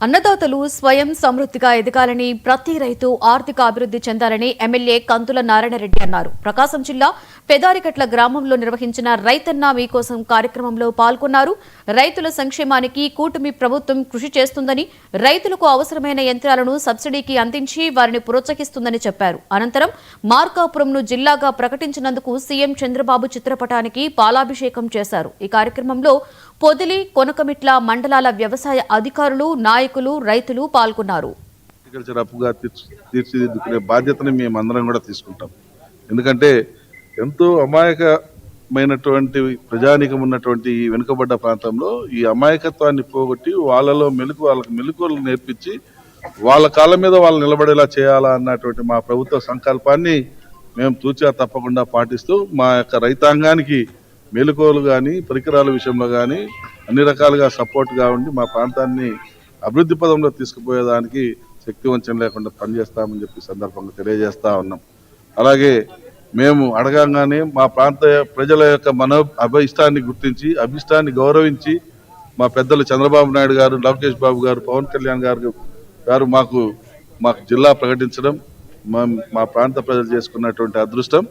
అన్నదాతలు స్వయం సమృద్ధిగా ఎదగాలని, ప్రతి రైతు ఆర్థిక అభివృద్ధి చెందాలని ఎమ్మెల్యే కందుల నారాయణరెడ్డి అన్నారు. ప్రకాశం జిల్లా పెదారికట్ల గ్రామంలో నిర్వహించిన రైతన్న మీకోసం కార్యక్రమంలో పాల్గొన్నారు. రైతుల సంక్షేమానికి కూటమి ప్రభుత్వం కృషి చేస్తుందని, రైతులకు అవసరమైన యంత్రాలను సబ్సిడీకి అందించి వారిని ప్రోత్సహిస్తుందని చెప్పారు. అనంతరం మార్కాపురంను జిల్లాగా ప్రకటించినందుకు సీఎం చంద్రబాబు చిత్రపటానికి పాలాభిషేకం చేశారు. ఈ కార్యక్రమంలో పొదిలి, కొనకమిట్ల మండలాల వ్యవసాయ అధికారులు, నాయకులు, రైతులు పాల్గొన్నారు. అప్పుగా తీర్చిదిద్దుకునే బాధ్యతని మేమందరం కూడా తీసుకుంటాం. ఎందుకంటే ఎంతో అమాయకమైనటువంటి ప్రజానీకం ఉన్నటువంటి ఈ వెనుకబడ్డ ప్రాంతంలో ఈ అమాయకత్వాన్ని పోగొట్టి వాళ్ళకి మెలకువలు నేర్పించి వాళ్ళ కాళ్ళ మీద వాళ్ళు నిలబడేలా చేయాలా అన్నటువంటి మా ప్రభుత్వ సంకల్పాన్ని మేము తూచా తప్పకుండా పాటిస్తూ మా యొక్క రైతాంగానికి మెలకువలు కానీ పరికరాల విషయంలో కానీ అన్ని రకాలుగా సపోర్ట్గా ఉండి మా ప్రాంతాన్ని అభివృద్ధి పదంలో తీసుకుపోయేదానికి శక్తివంచన లేకుండా పనిచేస్తామని చెప్పి సందర్భంగా తెలియజేస్తా ఉన్నాం. అలాగే మేము అడగంగానే మా ప్రాంత ప్రజల యొక్క అభిష్టాన్ని గుర్తించి అభిష్టాన్ని గౌరవించి మా పెద్దలు చంద్రబాబు నాయుడు గారు, లోకేష్ బాబు గారు, పవన్ కళ్యాణ్ గారు మాకు జిల్లా ప్రకటించడం మా ప్రాంత ప్రజలు చేసుకున్నటువంటి అదృష్టం.